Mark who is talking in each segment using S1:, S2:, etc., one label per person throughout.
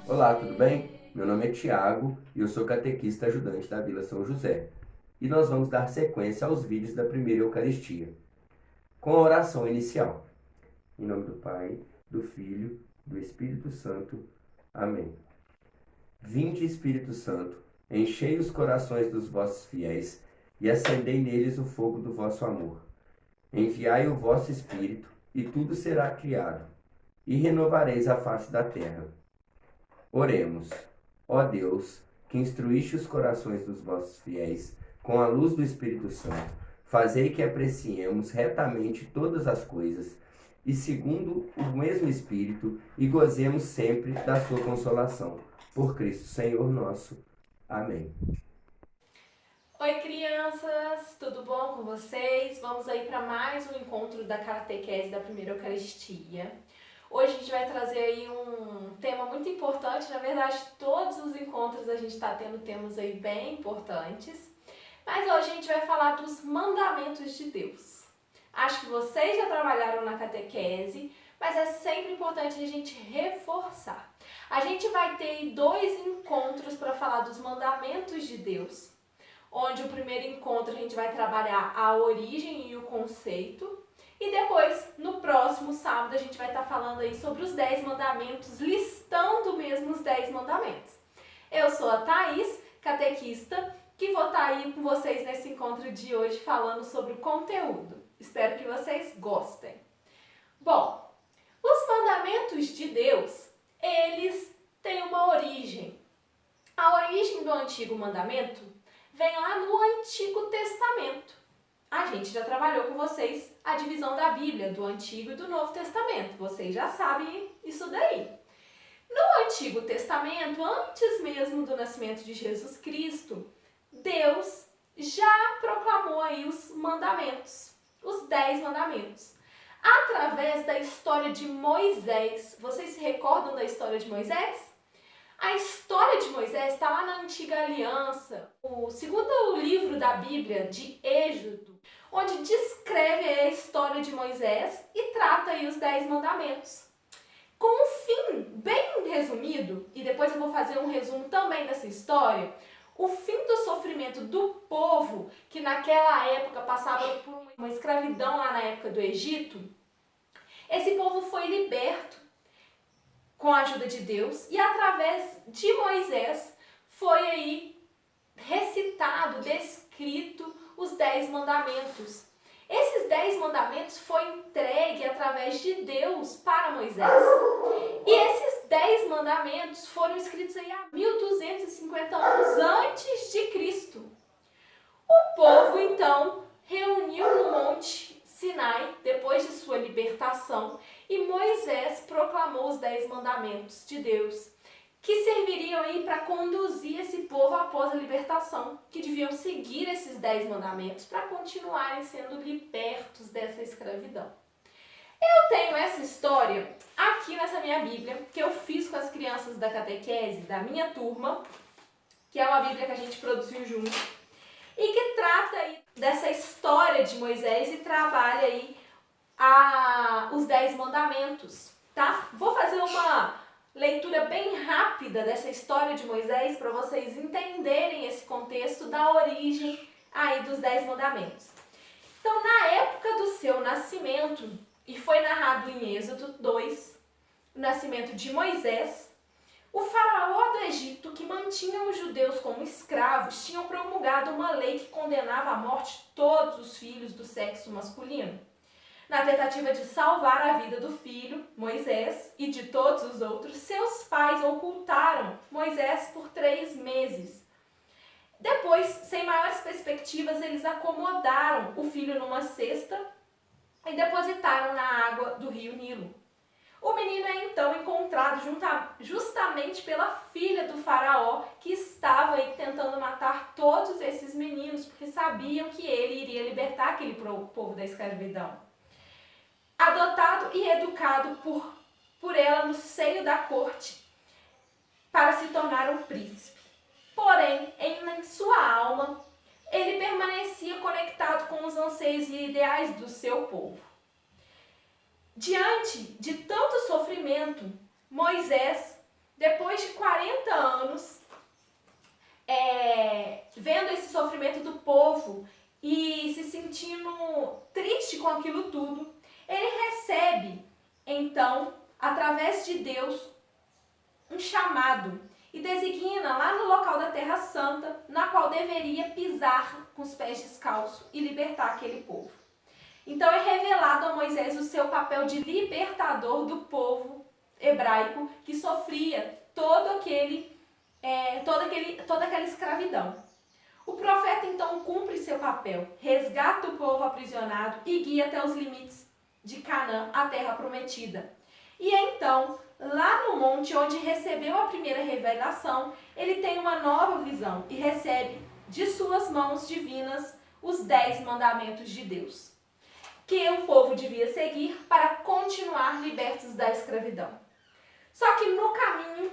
S1: Olá, tudo bem? Meu nome é Tiago e eu sou catequista ajudante da Vila São José. E nós vamos dar sequência aos vídeos da primeira Eucaristia, com a oração inicial. Em nome do Pai, do Filho, do Espírito Santo. Amém. Vinde, Espírito Santo, enchei os corações dos vossos fiéis e acendei neles o fogo do vosso amor. Enviai o vosso Espírito e tudo será criado, e renovareis a face da terra. Oremos. Ó Deus, que instruíste os corações dos vossos fiéis com a luz do Espírito Santo, fazei que apreciemos retamente todas as coisas e segundo o mesmo Espírito e gozemos sempre da sua consolação. Por Cristo Senhor nosso. Amém.
S2: Oi, crianças, tudo bom com vocês? Vamos aí para mais um encontro da catequese da primeira Eucaristia. Hoje a gente vai trazer aí um tema muito importante. Na verdade, todos os encontros a gente está tendo temas aí bem importantes. Mas hoje a gente vai falar dos mandamentos de Deus. Acho que vocês já trabalharam na catequese, mas é sempre importante a gente reforçar. A gente vai ter dois encontros para falar dos mandamentos de Deus, onde o primeiro encontro a gente vai trabalhar a origem e o conceito, e depois, no próximo sábado, a gente vai estar falando aí sobre os 10 mandamentos, listando mesmo os 10 mandamentos. Eu sou a Thaís, catequista, que vou estar aí com vocês nesse encontro de hoje falando sobre o conteúdo. Espero que vocês gostem. Bom, os mandamentos de Deus, eles têm uma origem. A origem do antigo mandamento vem lá no Antigo Testamento. A gente já trabalhou com vocês a divisão da Bíblia, do Antigo e do Novo Testamento. Vocês já sabem isso daí. No Antigo Testamento, antes mesmo do nascimento de Jesus Cristo, Deus já proclamou aí os mandamentos, os 10 mandamentos. Através da história de Moisés. Vocês se recordam da história de Moisés? A história de Moisés está lá na Antiga Aliança, o segundo livro da Bíblia, de Êxodo, onde descreve a história de Moisés e trata aí os 10 mandamentos. Com um fim bem resumido, e depois eu vou fazer um resumo também dessa história, o fim do sofrimento do povo, que naquela época passava por uma escravidão lá na época do Egito, esse povo foi liberto com a ajuda de Deus, e através de Moisés foi aí recitado, descrito os 10 mandamentos. Esses 10 mandamentos foram entregues através de Deus para Moisés. E esses 10 mandamentos foram escritos aí há 1250 anos antes de Cristo. O povo então reuniu no Monte Sinai, depois de sua libertação, e Moisés proclamou os 10 mandamentos de Deus, que serviriam aí para conduzir esse povo após a libertação, que deviam seguir esses 10 mandamentos para continuarem sendo libertos dessa escravidão. Eu tenho essa história aqui nessa minha Bíblia, que eu fiz com as crianças da catequese, da minha turma, que é uma Bíblia que a gente produziu junto, e que trata aí dessa história de Moisés e trabalha aí os 10 mandamentos, tá? Vou fazer uma leitura bem rápida dessa história de Moisés para vocês entenderem esse contexto da origem aí dos 10 mandamentos. Então, na época do seu nascimento, e foi narrado em Êxodo 2, o nascimento de Moisés, o faraó do Egito, que mantinha os judeus como escravos, tinha promulgado uma lei que condenava à morte todos os filhos do sexo masculino. Na tentativa de salvar a vida do filho, Moisés, e de todos os outros, seus pais ocultaram Moisés por 3 meses. Depois, sem maiores perspectivas, eles acomodaram o filho numa cesta e depositaram na água do rio Nilo. O menino é então encontrado justamente pela filha do faraó, que estava aí tentando matar todos esses meninos, porque sabiam que ele iria libertar aquele povo da escravidão. Adotado e educado por ela no seio da corte, para se tornar um príncipe. Porém, em sua alma, ele permanecia conectado com os anseios e ideais do seu povo. Diante de tanto sofrimento, Moisés depois de 40 anos, vendo esse sofrimento do povo e se sentindo triste com aquilo tudo, ele recebe, então, através de Deus, um chamado e designa lá no local da Terra Santa, na qual deveria pisar com os pés descalços e libertar aquele povo. Então é revelado a Moisés o seu papel de libertador do povo hebraico que sofria toda aquela escravidão. O profeta então cumpre seu papel, resgata o povo aprisionado e guia até os limites de Canaã, a terra prometida. E então, lá no monte onde recebeu a primeira revelação, ele tem uma nova visão e recebe de suas mãos divinas os 10 mandamentos de Deus, que o povo devia seguir para continuar libertos da escravidão. Só que no caminho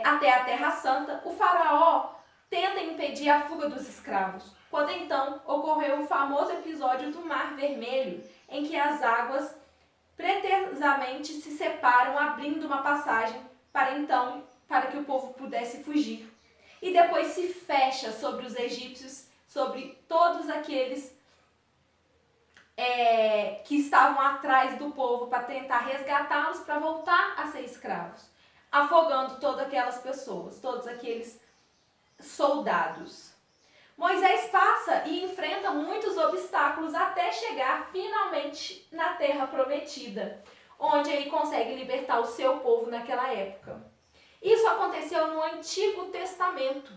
S2: até a Terra Santa, o faraó tenta impedir a fuga dos escravos, quando então ocorreu o famoso episódio do Mar Vermelho, em que as águas pretensamente se separam, abrindo uma passagem para que o povo pudesse fugir. E depois se fecha sobre os egípcios, sobre todos aqueles que estavam atrás do povo para tentar resgatá-los para voltar a ser escravos, afogando todas aquelas pessoas, todos aqueles soldados. Moisés passa e enfrenta muitos obstáculos até chegar finalmente na Terra Prometida, onde ele consegue libertar o seu povo naquela época. Isso aconteceu no Antigo Testamento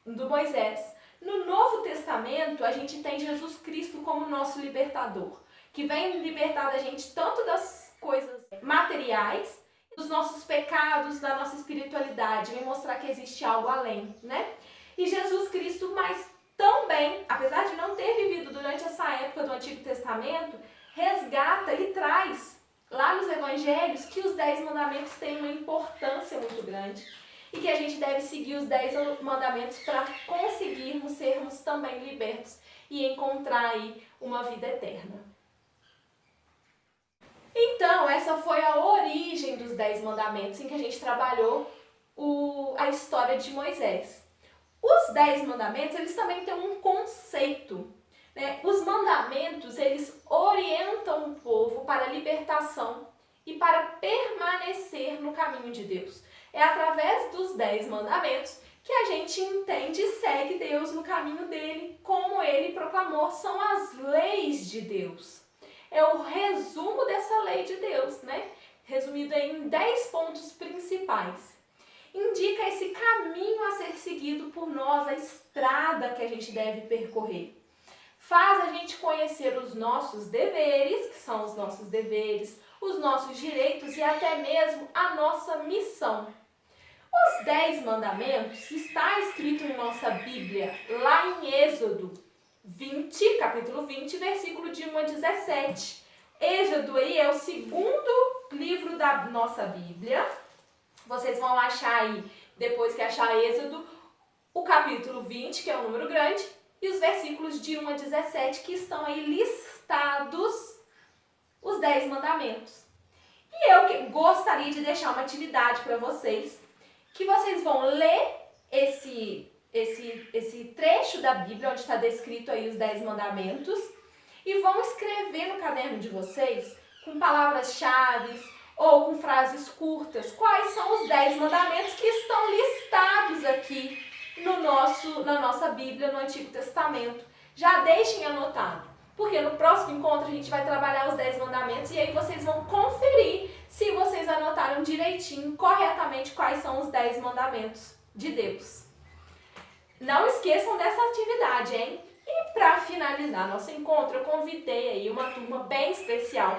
S2: do Moisés. No Novo Testamento, a gente tem Jesus Cristo como nosso libertador, que vem libertar a gente tanto das coisas materiais, dos nossos pecados, da nossa espiritualidade, vem mostrar que existe algo além, né? E Jesus Cristo, mas também, apesar de não ter vivido durante essa época do Antigo Testamento, resgata e traz lá nos Evangelhos que os 10 mandamentos têm uma importância muito grande e que a gente deve seguir os 10 mandamentos para conseguirmos sermos também libertos e encontrar aí uma vida eterna. Então, essa foi a origem dos 10 mandamentos em que a gente trabalhou a história de Moisés. Os 10 mandamentos, eles também têm um conceito, né? Os mandamentos, eles orientam o povo para a libertação e para permanecer no caminho de Deus. É através dos 10 mandamentos que a gente entende e segue Deus no caminho dele, como ele proclamou, são as leis de Deus. É o resumo dessa lei de Deus, né? Resumido em 10 pontos principais. Indica esse caminho a ser seguido por nós, a estrada que a gente deve percorrer. Faz a gente conhecer os nossos deveres, que são os nossos deveres, os nossos direitos e até mesmo a nossa missão. Os 10 mandamentos está escrito em nossa Bíblia, lá em Êxodo 20, capítulo 20, versículo de 1 a 17. Êxodo aí é o segundo livro da nossa Bíblia. Vocês vão achar aí, depois que achar Êxodo, o capítulo 20, que é um número grande, e os versículos de 1 a 17, que estão aí listados os 10 mandamentos. E eu gostaria de deixar uma atividade para vocês, que vocês vão ler esse trecho da Bíblia, onde está descrito aí os 10 mandamentos, e vão escrever no caderno de vocês, com palavras-chave, ou com frases curtas, quais são os 10 mandamentos que estão listados aqui na nossa Bíblia, no Antigo Testamento. Já deixem anotado, porque no próximo encontro a gente vai trabalhar os 10 mandamentos e aí vocês vão conferir se vocês anotaram direitinho, corretamente, quais são os 10 mandamentos de Deus. Não esqueçam dessa atividade, hein? E para finalizar nosso encontro, eu convidei aí uma turma bem especial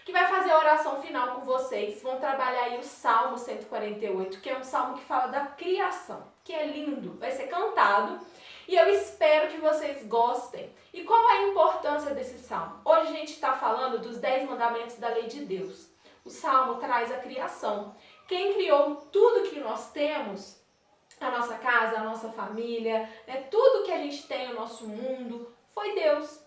S2: que vai fazer a oração final com vocês. Vão trabalhar aí o Salmo 148, que é um salmo que fala da criação, que é lindo, vai ser cantado. E eu espero que vocês gostem. E qual é a importância desse salmo? Hoje a gente está falando dos 10 mandamentos da lei de Deus. O salmo traz a criação. Quem criou tudo que nós temos, a nossa casa, a nossa família, né, tudo que a gente tem, o nosso mundo, foi Deus.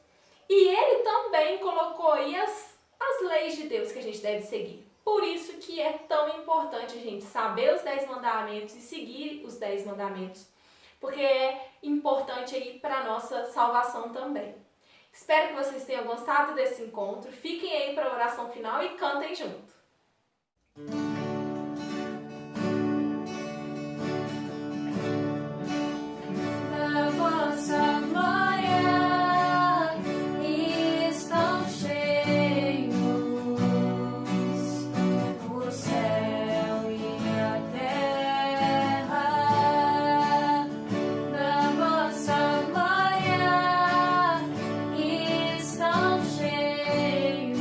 S2: E ele também colocou aí as leis de Deus que a gente deve seguir. Por isso que é tão importante a gente saber os 10 mandamentos e seguir os 10 mandamentos, porque é importante aí para a nossa salvação também. Espero que vocês tenham gostado desse encontro. Fiquem aí para a oração final e cantem junto.
S3: Da vossa glória estão cheios o céu e a terra. Da vossa glória estão cheios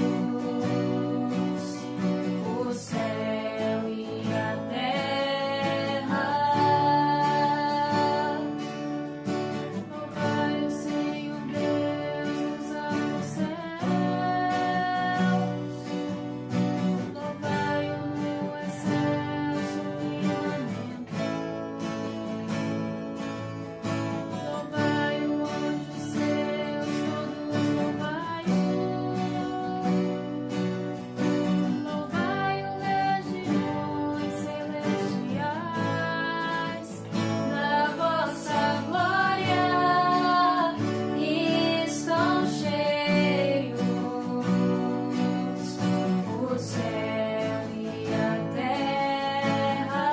S3: o céu e a terra. Louvai o Senhor Deus nos altos céus, louvai-o no excelso firmamento, louvai-o anjos seus, todos louvai-o, louvai-o legiões celestiais. Da vossa glória estão cheios o céu e a terra.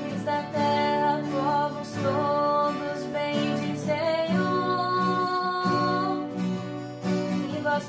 S3: Reis da terra, povos todos bendizei-o, e vós